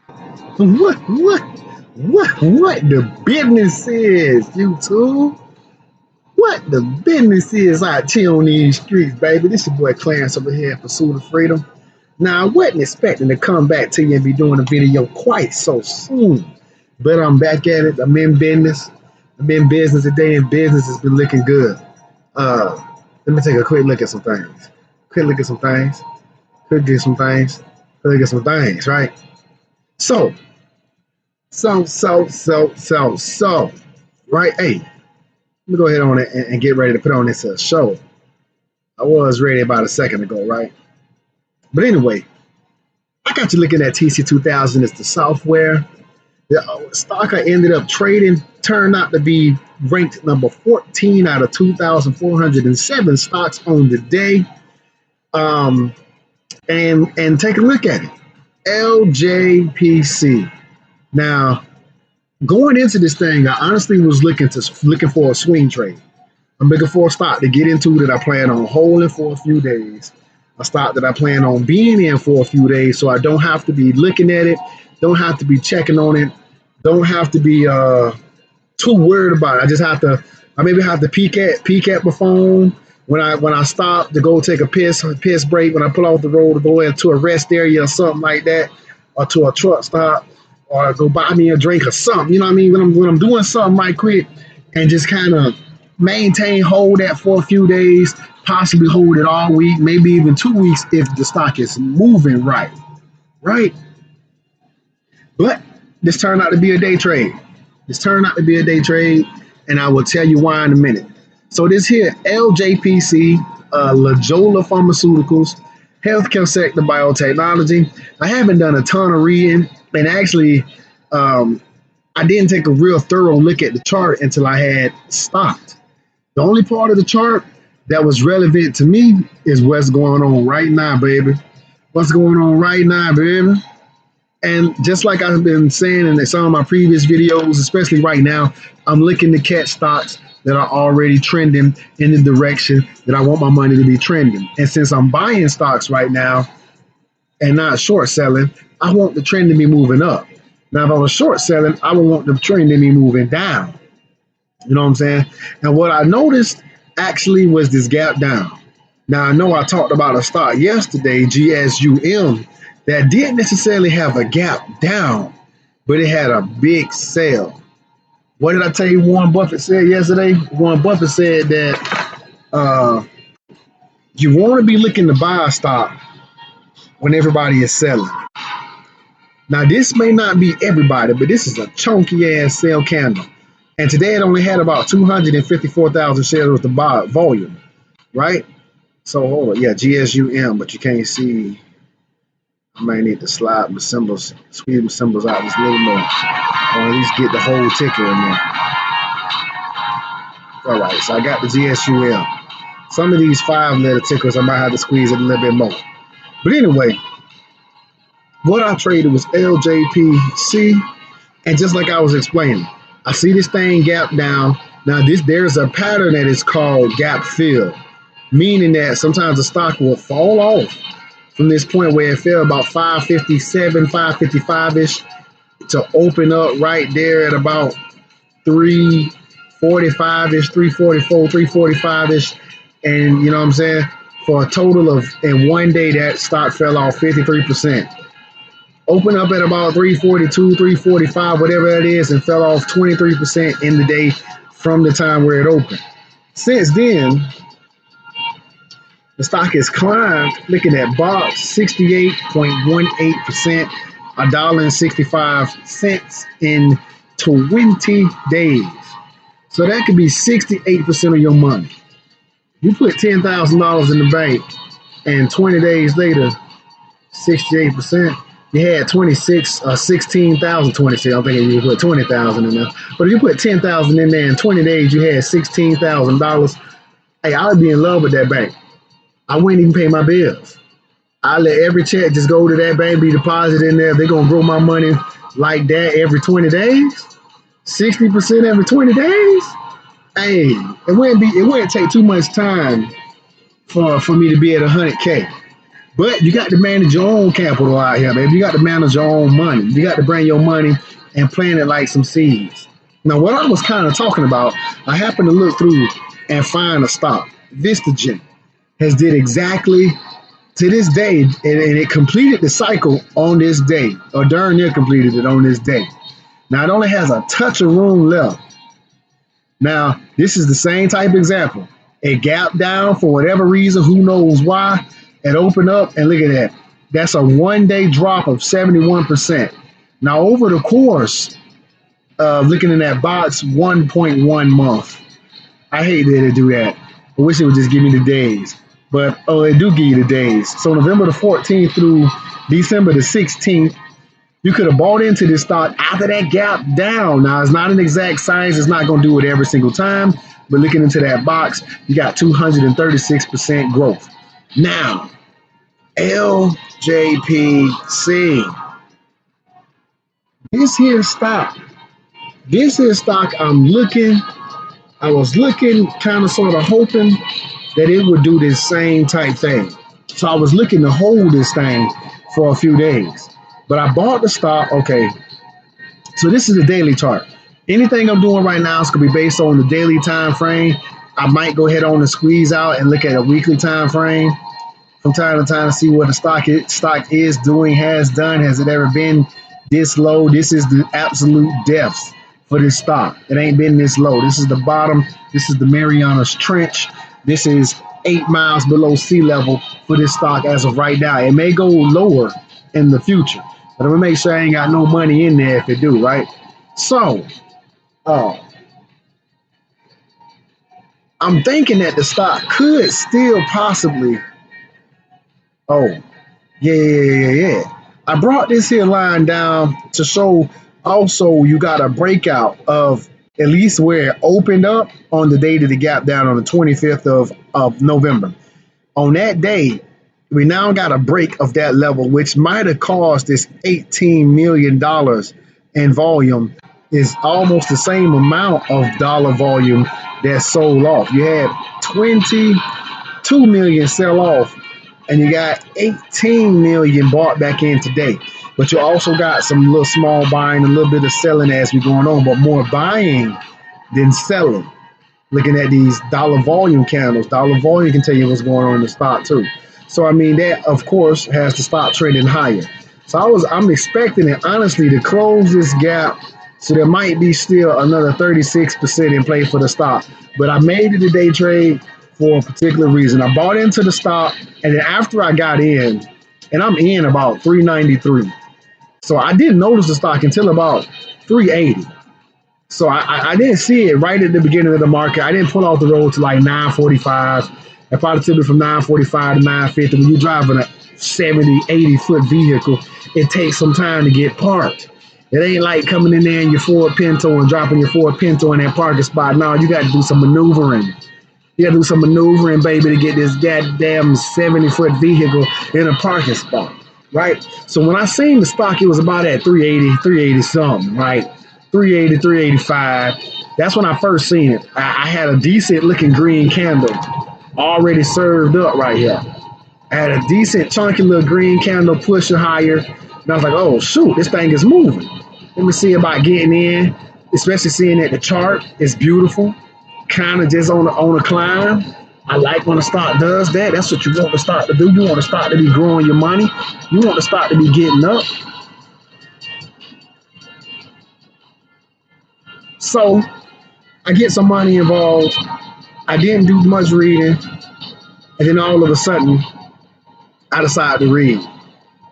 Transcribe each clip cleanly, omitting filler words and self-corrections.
What the business is, YouTube? What the business is out here on these streets, baby? This your boy Clarence over here at Pursuit of Freedom. Now, I wasn't expecting to come back to you and be doing a video quite so soon, but I'm back at it. I'm in business. I'm in business today, and business has been looking good. Uh, Let me take a quick look at some things. Quick look at some things. Quick look at some things. Quick look at some things, right? So, so, right? Hey, let me go ahead on it and get ready to put on this show. I was ready about a second ago, right? But anyway, I got you looking at TC2000 as the software. The stock I ended up trading turned out to be ranked number 14 out of 2,407 stocks on the day. And take a look at it. LJPC. Now, going into this thing, I honestly was looking for a swing trade. I'm looking for a stock to get into that I plan on holding for a few days. A stock that I plan on being in for a few days, so I don't have to be looking at it, don't have to be checking on it, don't have to be too worried about it. I maybe have to peek at my phone when I stop to go take a piss break, when I pull off the road to go into a rest area or something like that, or to a truck stop, or go buy me a drink or something. You know what I mean? When I'm doing something right quick, and just kind of hold that for a few days, possibly hold it all week, maybe even 2 weeks if the stock is moving right. Right? But this turned out to be a day trade. And I will tell you why in a minute. So this here, LJPC, Lajola Pharmaceuticals, healthcare sector biotechnology. I haven't done a ton of reading, and actually, I didn't take a real thorough look at the chart until I had stopped. The only part of the chart that was relevant to me is what's going on right now, baby. What's going on right now, baby? And just like I've been saying in some of my previous videos, especially right now, I'm looking to catch stocks that are already trending in the direction that I want my money to be trending. And since I'm buying stocks right now and not short selling, I want the trend to be moving up. Now, if I was short selling, I would want the trend to be moving down. You know what I'm saying? And what I noticed actually was this gap down. Now, I know I talked about a stock yesterday, GSUM, that didn't necessarily have a gap down, but it had a big sell. What did I tell you Warren Buffett said yesterday? Warren Buffett said that you want to be looking to buy a stock when everybody is selling. Now, this may not be everybody, but this is a chunky ass sell candle. And today it only had about 254,000 shares worth of volume, right? So hold on, yeah, GSUM, but you can't see. I might need to slide my symbols, squeeze my symbols out just a little more, or at least get the whole ticker in there. All right, so I got the GSUM. Some of these 5-letter tickers, I might have to squeeze it a little bit more. But anyway, what I traded was LJPC, and just like I was explaining, I see this thing gap down. Now, there's a pattern that is called gap fill, meaning that sometimes the stock will fall off from this point where it fell about 557, 555-ish to open up right there at about 345-ish, 344, 345-ish. And you know what I'm saying? For a total of, in one day, that stock fell off 53%. Opened up at about 342, 345, whatever that is, and fell off 23% in the day from the time where it opened. Since then, the stock has climbed, looking at box 68.18%, $1.65 in 20 days. So that could be 68% of your money. You put $10,000 in the bank, and 20 days later, 68%, you had 16,000, 26. I'm thinking you put 20,000 in there. But if you put 10,000 in there in 20 days, you had $16,000. Hey, I would be in love with that bank. I wouldn't even pay my bills. I let every check just go to that bank, be deposited in there. They're gonna grow my money like that every 20 days, 60% every 20 days. Hey, it wouldn't take too much time for me to be at 100K. But you got to manage your own capital out here, baby. You got to manage your own money. You got to bring your money and plant it like some seeds. Now, what I was kind of talking about, I happened to look through and find a stock. Vistagen has did exactly to this day, and it completed the cycle on this day, or darn near completed it on this day. Now, it only has a touch of room left. Now, this is the same type of example. It gapped down for whatever reason, who knows why. It opened up, and look at that. That's a one-day drop of 71%. Now, over the course of looking in that box, 1.1 month. I hate that it do that. I wish it would just give me the days. But, it do give you the days. So November the 14th through December the 16th, you could have bought into this stock after that gap down. Now, it's not an exact science. It's not going to do it every single time. But looking into that box, you got 236% growth. Now, LJPC. This here stock I was looking, kind of sort of hoping that it would do this same type thing. So I was looking to hold this thing for a few days. But I bought the stock. Okay, so this is the daily chart. Anything I'm doing right now is going to be based on the daily time frame. I might go ahead on and squeeze out and look at a weekly time frame from time to time to see what the stock is doing, has done. Has it ever been this low? This is the absolute depths for this stock. It ain't been this low. This is the bottom. This is the Marianas Trench. This is 8 miles below sea level for this stock as of right now. It may go lower in the future, but I'm gonna make sure I ain't got no money in there if it do, right? So, I'm thinking that the stock could still possibly, yeah. I brought this here line down to show also you got a breakout of at least where it opened up on the day that the gap down on the 25th of November. On that day, we now got a break of that level, which might have caused this $18 million in volume. Is almost the same amount of dollar volume that sold off. You had 22 million sell off, and you got 18 million bought back in today. But you also got some little small buying, a little bit of selling as we going on, but more buying than selling. Looking at these dollar volume candles, dollar volume can tell you what's going on in the stock too. So I mean that of course has to stop trading higher. So I'm expecting it honestly to close this gap. So there might be still another 36% in play for the stock. But I made it a day trade for a particular reason. I bought into the stock, and then after I got in, and I'm in about 393. So I didn't notice the stock until about 380. So I didn't see it right at the beginning of the market. I didn't pull off the road to like 945. It probably took me from 945 to 950. When you're driving a 70, 80-foot vehicle, it takes some time to get parked. It ain't like coming in there in your Ford Pinto and dropping your Ford Pinto in that parking spot. No, you got to do some maneuvering. You got to do some maneuvering, baby, to get this goddamn 70-foot vehicle in a parking spot, right? So when I seen the stock, it was about at 380 something, right? 380, 385. That's when I first seen it. I had a decent looking green candle already served up right here. I had a decent chunky little green candle pushing higher. And I was like, oh, shoot, this thing is moving. Let me see about getting in, especially seeing that the chart is beautiful, kind of just on a climb. I like when the stock does that. That's what you want the stock to do. You want the stock to be growing your money. You want the stock to be getting up. So I get some money involved. I didn't do much reading. And then all of a sudden, I decided to read.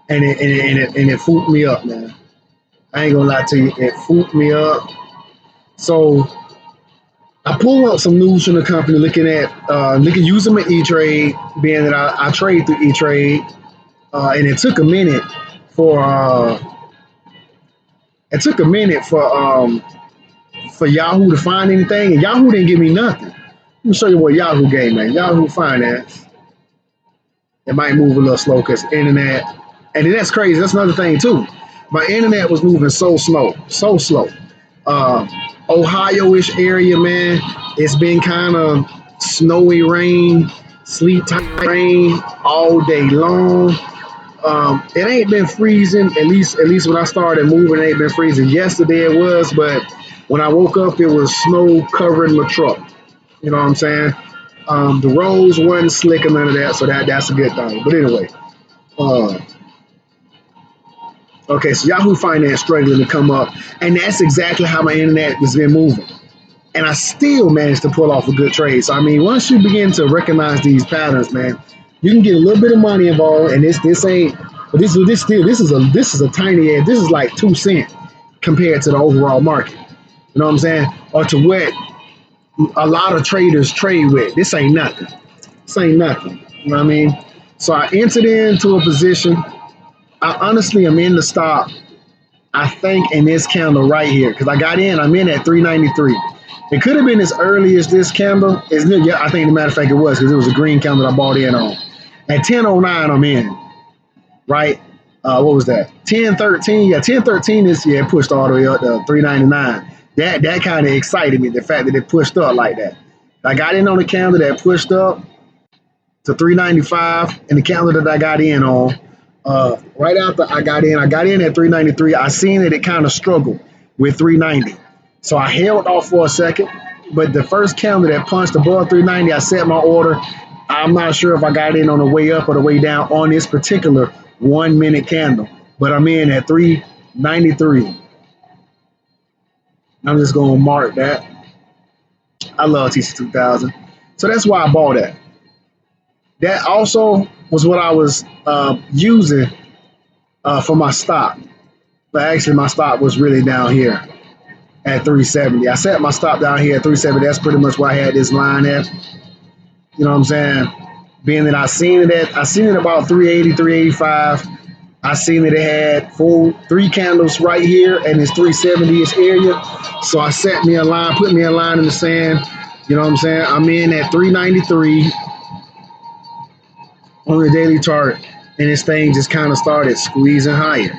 And it fooled me up, man. I ain't gonna lie to you, it fooled me up. So I pulled up some news from the company using my E-Trade, being that I trade through E-Trade. And it took a minute for Yahoo to find anything, and Yahoo didn't give me nothing. Let me show you what Yahoo gave me. Yahoo Finance. It might move a little slow because internet. And then that's crazy. That's another thing too. My internet was moving so slow. Ohio-ish area, man. It's been kind of snowy rain sleet, rain all day long. It ain't been freezing. At least when I started moving, it ain't been freezing. Yesterday it was, but when I woke up, it was snow covering my truck. You know what I'm saying? The roads wasn't slick or none of that, so that's a good thing. But anyway, uh, okay, so Yahoo Finance struggling to come up, and that's exactly how my internet has been moving. And I still managed to pull off a good trade. So I mean, once you begin to recognize these patterns, man, you can get a little bit of money involved, and this ain't. But this is a tiny ass. This is like 2 cents compared to the overall market. You know what I'm saying? Or to what a lot of traders trade with. This ain't nothing. This ain't nothing. You know what I mean? So I entered into a position. I honestly am in the stock. I think in this candle right here because I got in. I'm in at 393. It could have been as early as this candle. Yeah, I think, as a matter of fact, it was because it was a green candle I bought in on. At 10:09, I'm in. Right? What was that? 10:13. Yeah, 10:13 is it pushed all the way up to 399. That kind of excited me. The fact that it pushed up like that. I got in on the candle that pushed up to 395, and the candle that I got in on. Right after I got in at 393. I seen that it kind of struggled with 390. So I held off for a second, but the first candle that punched above 390, I set my order. I'm not sure if I got in on the way up or the way down on this particular 1 minute candle, but I'm in at 393. I'm just going to mark that. I love TC2000. So that's why I bought that. That also was what I was using for my stop. But actually, my stop was really down here at 370. I set my stop down here at 370. That's pretty much where I had this line at. You know what I'm saying? Being that I seen it about 380, 385. I seen that it had three candles right here and it's 370-ish area. So I set me a line, put me a line in the sand. You know what I'm saying? I'm in at 393 on the daily chart, and this thing just kind of started squeezing higher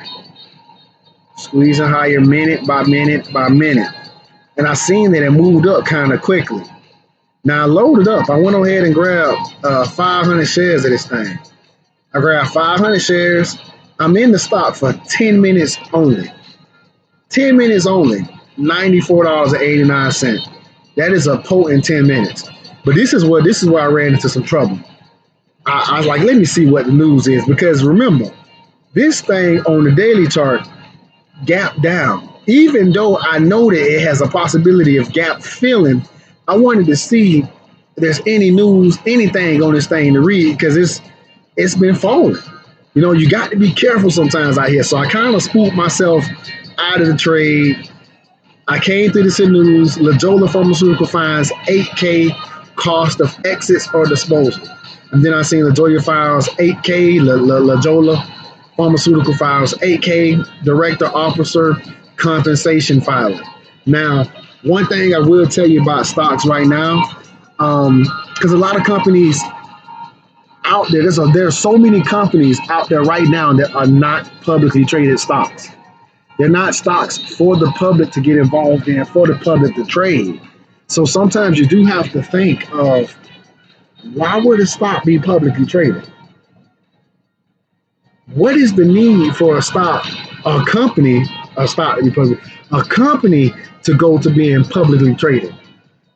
minute by minute by minute. And I seen that it moved up kind of quickly. Now I loaded up. I went ahead and grabbed 500 shares of this thing. I grabbed 500 shares. I'm in the stock for 10 minutes only. 10 minutes only. $94.89. That is a potent 10 minutes. But this is where I ran into some trouble. I was like, let me see what the news is, because remember, this thing on the daily chart gap down. Even though I know that it has a possibility of gap filling, I wanted to see if there's any news, anything on this thing to read, because it's been falling. You know, you got to be careful sometimes out here. So I kind of spooked myself out of the trade. I came through this in news. LJPC Pharmaceutical finds 8K cost of exits or disposal. And then I seen LJPC files 8K, LJPC Pharmaceutical files 8K, director officer compensation filing. Now, one thing I will tell you about stocks right now, because a lot of companies out there, there's so many companies out there right now that are not publicly traded stocks. They're not stocks for the public to get involved in, for the public to trade. So sometimes you do have to think of, why would a stock be publicly traded? What is the need for a company to go to being publicly traded?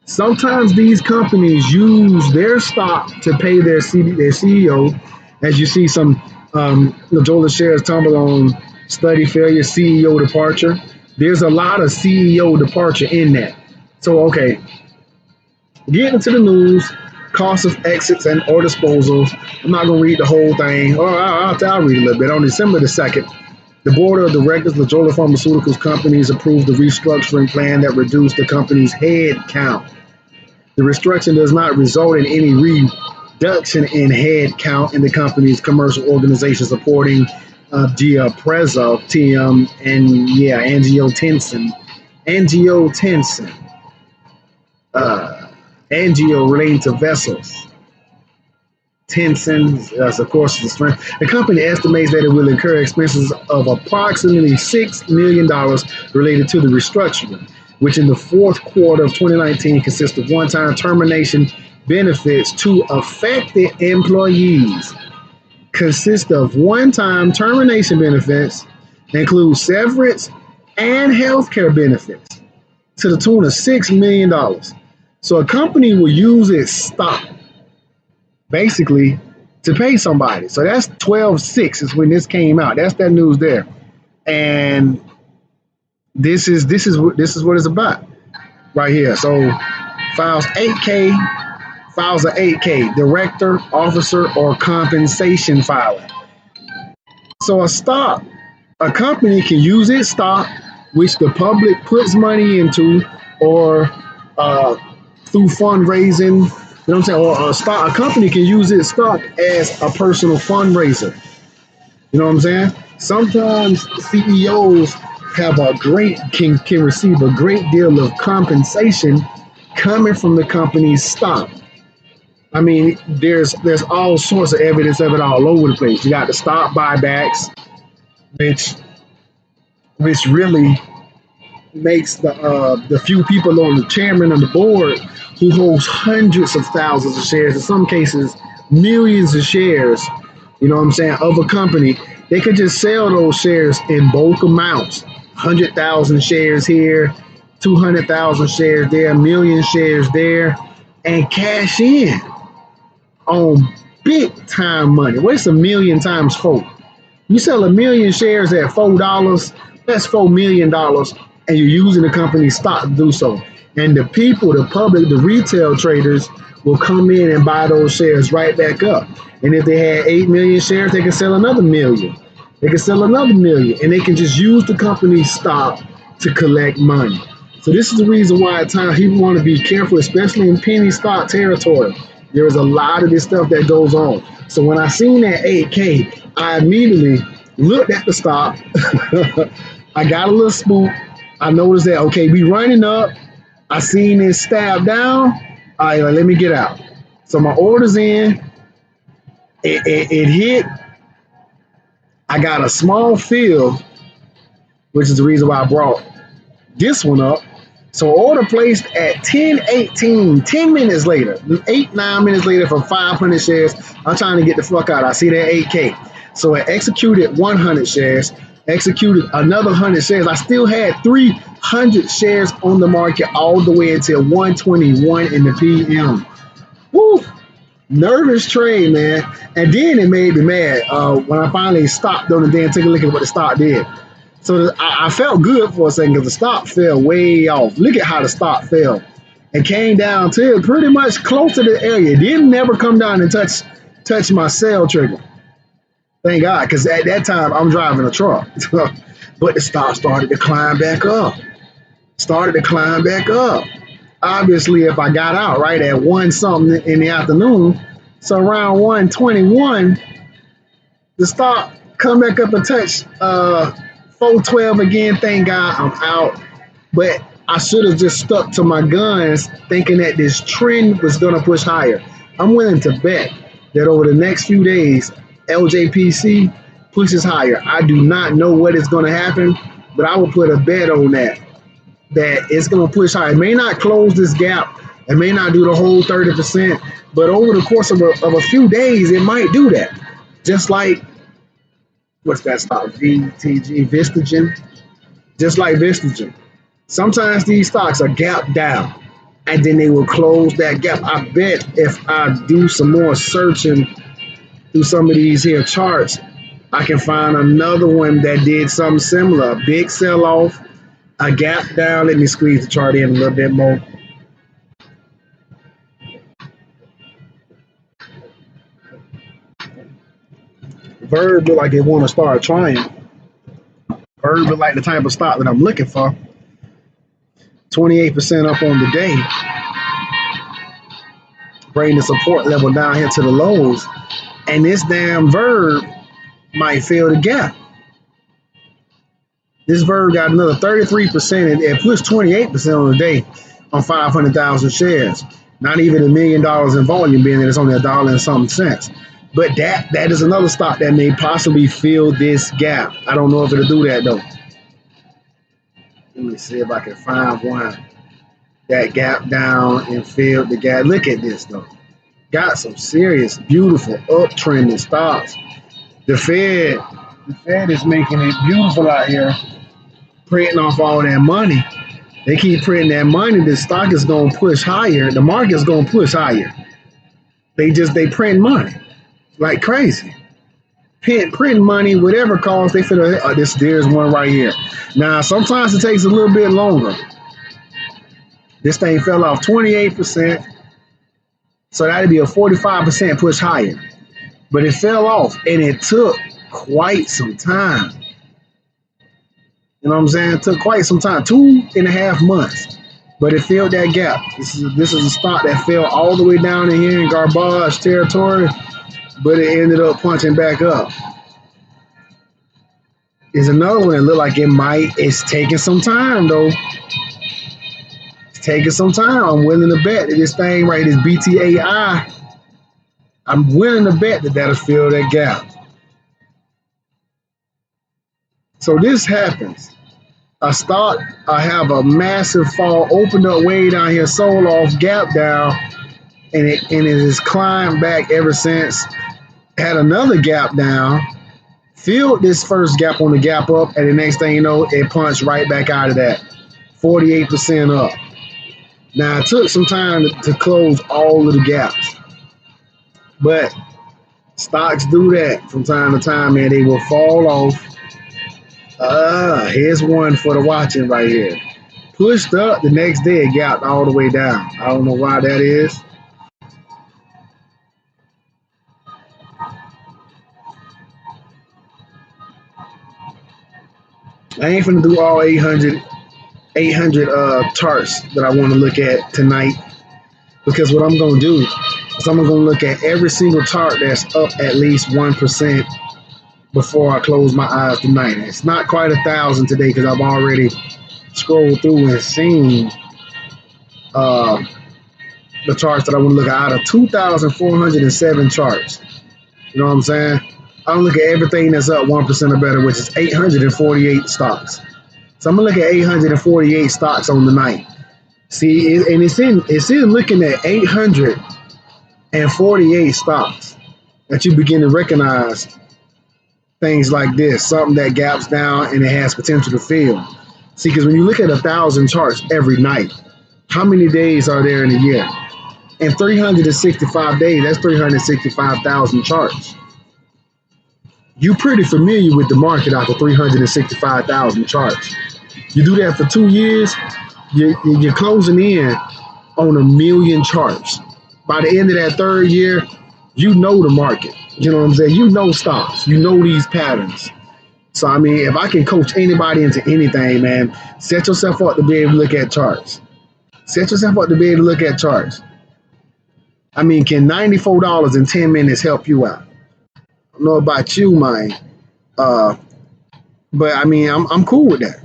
Sometimes these companies use their stock to pay their CEO. As you see some LJPC shares tumble on study failure, CEO departure. There's a lot of CEO departure in that. So, okay, getting into the news, cost of exits and or disposals. I'm not going to read the whole thing. I'll read a little bit. On December the 2nd, the board of directors of LJPC Pharmaceuticals companies approved the restructuring plan that reduced the company's head count. The restructuring does not result in any reduction in head count in the company's commercial organization supporting Diapreza, TM, and angiotensin. Angio relating to vessels. Tensin, of course, the strength. The company estimates that it will incur expenses of approximately $6 million related to the restructuring, which in the fourth quarter of 2019 consists of one-time termination benefits to affected employees. Consist of one-time termination benefits, include severance and healthcare benefits to the tune of $6 million. So a company will use its stock basically to pay somebody. So that's 12/6 is when this came out. That's that news there. And this is what it's about right here. So files 8K, files an 8K, director, officer, or compensation filing. So a company can use its stock, which the public puts money into, or through fundraising. You know what I'm saying? Or a company can use its stock as a personal fundraiser. You know what I'm saying? Sometimes CEOs have can receive a great deal of compensation coming from the company's stock. I mean, there's all sorts of evidence of it all over the place. You got the stock buybacks, which really makes the few people on the chairman of the board who holds hundreds of thousands of shares, in some cases millions of shares, you know what I'm saying, of a company. They could just sell those shares in bulk amounts, 100,000 shares here, 200,000 shares there, a million shares there, and cash in on big time money. What's a million times 4? You sell a million shares at $4, that's $4 million, and you're using the company's stock to do so. And the people, the public, the retail traders will come in and buy those shares right back up. And if they had 8 million shares, they can sell another million. They can sell another million, and they can just use the company's stock to collect money. So this is the reason why at times people want to be careful, especially in penny stock territory. There is a lot of this stuff that goes on. So when I seen that 8K, I immediately looked at the stock. I got a little spooked. I noticed that, okay, we running up. I seen it stab down. All right, let me get out. So my order's in. It hit. I got a small fill, which is the reason why I brought this one up. So order placed at 10:18, 10 minutes later, 9 minutes later for 500 shares. I'm trying to get the fuck out. I see that 8K. So it executed 100 shares, executed another 100 shares. I still had 300 shares on the market all the way until 1:21 in the PM. Woo! Nervous trade, man. And then it made me mad when I finally stopped on it and took a look at what the stock did. So I felt good for a second because the stock fell way off. Look at how the stock fell. It came down to pretty much close to the area. It didn't never come down and touch my sell trigger. Thank God, because at that time I'm driving a truck. But the stock started to climb back up. Obviously, if I got out right at 1 something in the afternoon, so around 1:21, the stock come back up and touch 412 again. Thank God I'm out. But I should have just stuck to my guns thinking that this trend was going to push higher. I'm willing to bet that over the next few days, LJPC pushes higher. I do not know what is going to happen, but I will put a bet on that it's going to push higher. It may not close this gap. It may not do the whole 30%, but over the course of a few days, it might do that. Just like, what's that stock? VTG, Vistagen. Just like Vistagen. Sometimes these stocks are gap down, and then they will close that gap. I bet if I do some more searching through some of these here charts, I can find another one that did something similar. A big sell-off, a gap down. Let me squeeze the chart in a little bit more. Verb look like they want to start trying. Verb look like the type of stock that I'm looking for. 28% up on the day. Bring the support level down here to the lows. And this damn Verb might fill the gap. This Verb got another 33% and it pushed 28% on the day on 500,000 shares. Not even $1 million in volume, being that it's only $1 and something cents. But that is another stock that may possibly fill this gap. I don't know if it'll do that though. Let me see if I can find one that gap down and filled the gap. Look at this though. Got some serious, beautiful uptrending stocks. The Fed is making it beautiful out here, printing off all that money. They keep printing that money. The stock is gonna push higher. The market's gonna push higher. They print money like crazy. Print money, whatever cost they feel. There's one right here. Now sometimes it takes a little bit longer. This thing fell off 28%, so that'd be a 45% push higher. But it fell off, and it took quite some time. You know what I'm saying? It took quite some time, 2.5 months. But it filled that gap. This is a stock that fell all the way down in here in garbage territory, but it ended up punching back up. There's another one that looked like it's taking some time though. It's taking some time. I'm willing to bet that this thing right, this BTAI, I'm willing to bet that that'll fill that gap. So this happens. A stock, I have a massive fall, opened up way down here, sold off, gap down, and it has climbed back ever since. Had another gap down, filled this first gap on the gap up, and the next thing you know, it punched right back out of that, 48% up. Now it took some time to close all of the gaps, but stocks do that from time to time, man. They will fall off. Here's one for the watching right here. Pushed up, the next day it gapped all the way down. I don't know why that is. I ain't finna do all 800 charts that I want to look at tonight, because what I'm gonna do is I'm gonna look at every single chart that's up at least 1% before I close my eyes tonight. It's not quite 1,000 today because I've already scrolled through and seen the charts that I want to look at out of 2,407 charts. You know what I'm saying? I don't look at everything that's up 1% or better, which is 848 stocks. So I'm gonna look at 848 stocks on the night. See, and it's in looking at 848 stocks that you begin to recognize things like this, something that gaps down and it has potential to fill. See, because when you look at 1,000 charts every night, how many days are there in a year? In 365 days, that's 365,000 charts. You're pretty familiar with the market after 365,000 charts. You do that for 2 years, you're closing in on 1 million charts. By the end of that third year, you know the market. You know what I'm saying? You know stocks. You know these patterns. So, I mean, if I can coach anybody into anything, man, set yourself up to be able to look at charts. Set yourself up to be able to look at charts. I mean, can $94 in 10 minutes help you out? I don't know about you, man. But, I mean, I'm cool with that.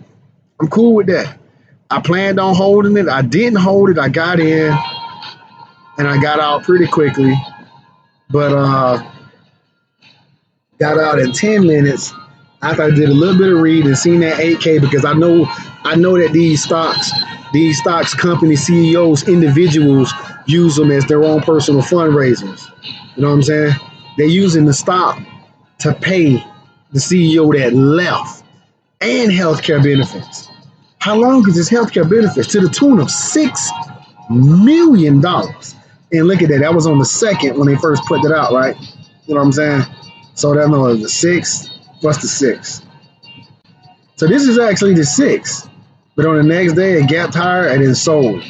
I'm cool with that. I planned on holding it. I didn't hold it. I got in, and I got out pretty quickly. But got out in 10 minutes after I did a little bit of reading and seen that 8K, because I know that these stocks, company CEOs, individuals use them as their own personal fundraisers. You know what I'm saying? They're using the stock to pay the CEO that left and healthcare benefits. How long is this healthcare benefits? To the tune of $6 million. And look at that. That was on the 2nd when they first put that out, right? You know what I'm saying? So that was the 6th. What's the 6th? So this is actually the 6th. But on the next day, it gapped higher and then sold.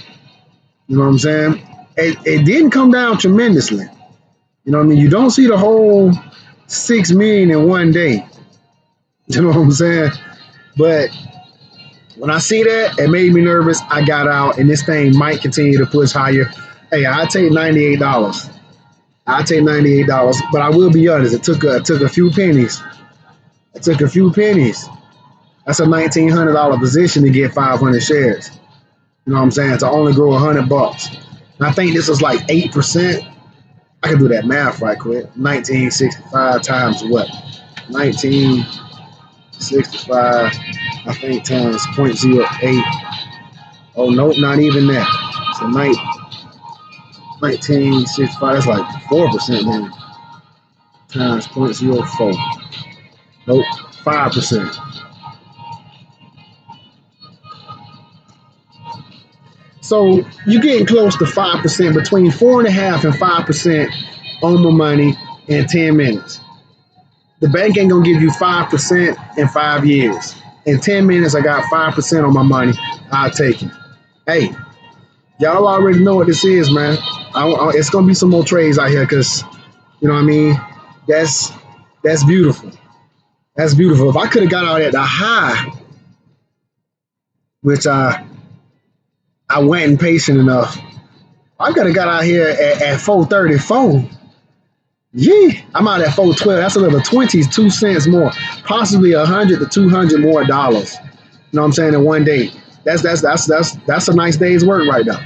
You know what I'm saying? It didn't come down tremendously. You know what I mean? You don't see the whole 6 million in one day. You know what I'm saying? But when I see that, it made me nervous. I got out, and this thing might continue to push higher. Hey, I take $98. I take $98, but I will be honest. It took a few pennies. It took a few pennies. That's a $1,900 position to get 500 shares. You know what I'm saying? To only grow $100. And I think this was like 8%. I can do that math right quick. 1965 times what? 1965, I think, times 0.08. Oh, nope, not even that. So 1965, that's like 4% then. Times 0.04. Nope, 5%. So you're getting close to 5%, between 4.5% and 5% on my money in 10 minutes. The bank ain't gonna give you 5% in 5 years. In 10 minutes, I got 5% on my money. I'll take it. Hey, y'all already know what this is, man. It's gonna be some more trades out here, because you know what I mean. That's beautiful. That's beautiful. If I could have got out at the high, which I wasn't patient enough, I could have got out here at 434. Yeah, I'm out at 412. That's another 22 cents more, possibly 100 to 200 more dollars. You know what I'm saying, in one day. That's a nice day's work right now.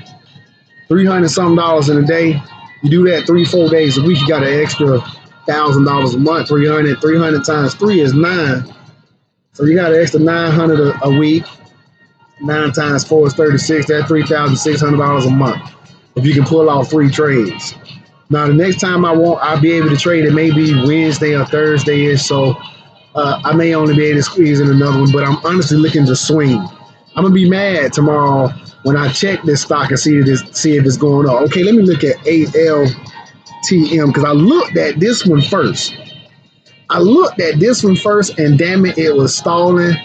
300 something dollars in a day. You do that 3-4 days a week, you got an extra $1,000 a month. 300 times 3 is 9. So you got an extra 900 a week. 9 times 4 is 36. That's $3,600 a month if you can pull off 3 trades. Now the next time I'll be able to trade it maybe Wednesday or Thursday-ish. So I may only be able to squeeze in another one, but I'm honestly looking to swing. I'm gonna be mad tomorrow when I check this stock and see if it's going up. Okay, let me look at LTM, because I looked at this one first. And damn it, it was stalling.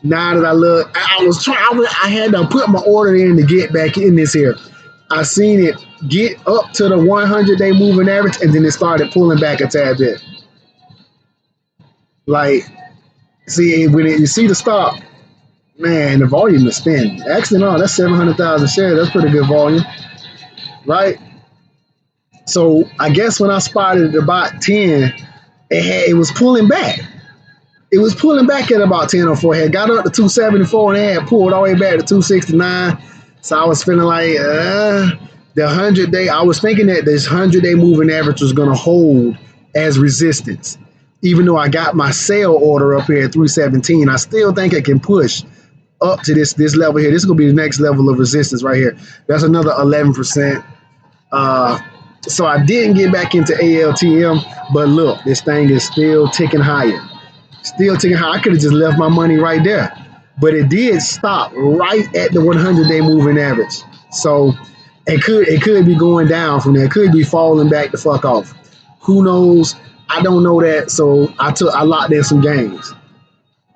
Now that I look, I had to put my order in to get back in this here. I seen it get up to the 100-day moving average, and then it started pulling back a tad bit. Like, see, when you see the stop, man, the volume is thin. Actually, no, that's 700,000 shares. That's pretty good volume, right? So I guess when I spotted it about 10, it was pulling back. It was pulling back at about 10:04. It got up to 274 and it had pulled all the way back to 269. So I was feeling like the 100-day. I was thinking that this 100-day moving average was going to hold as resistance. Even though I got my sell order up here at 317, I still think it can push up to this level here. This is going to be the next level of resistance right here. That's another 11%. So I didn't get back into ALTM, but look, this thing is still ticking higher. Still ticking higher. I could have just left my money right there, but it did stop right at the 100-day moving average. So it could be going down from there. It could be falling back the fuck off. Who knows? I don't know that. So I locked in some games.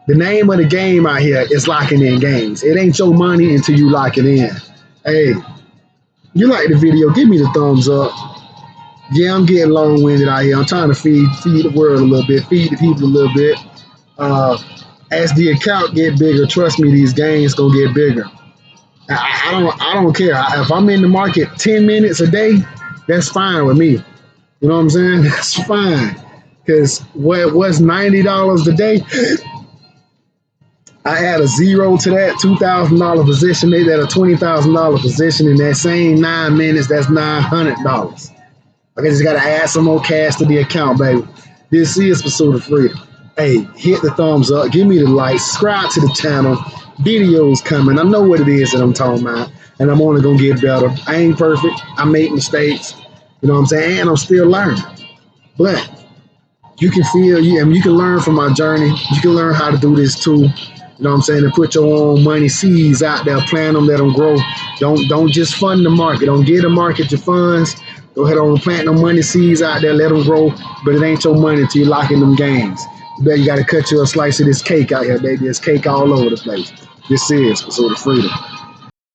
The name of the game out here is locking in games. It ain't your money until you lock it in. Hey, you like the video, give me the thumbs up. Yeah, I'm getting long-winded out here. I'm trying to feed the world a little bit, feed the people a little bit. As the account get bigger, trust me, these gains gonna get bigger. I don't care. If I'm in the market 10 minutes a day, that's fine with me. You know what I'm saying? That's fine. Because what's $90 a day? I add a zero to that $2,000 position, made that a $20,000 position. In that same 9 minutes, that's $900. I just got to add some more cash to the account, baby. This is Pursuit of Freedom. Hey, hit the thumbs up. Give me the like. Subscribe to the channel. Videos coming. I know what it is that I'm talking about, and I'm only going to get better. I ain't perfect. I make mistakes. You know what I'm saying? And I'm still learning. But you can you can learn from my journey. You can learn how to do this too. You know what I'm saying? And put your own money seeds out there, plant them, let them grow. Don't just fund the market. Don't get the market your funds. Go ahead and plant them money seeds out there, let them grow. But it ain't your money until you lock in them games. You got to cut you a slice of this cake out here, baby. There's cake all over the place. This is Pursuit of Freedom.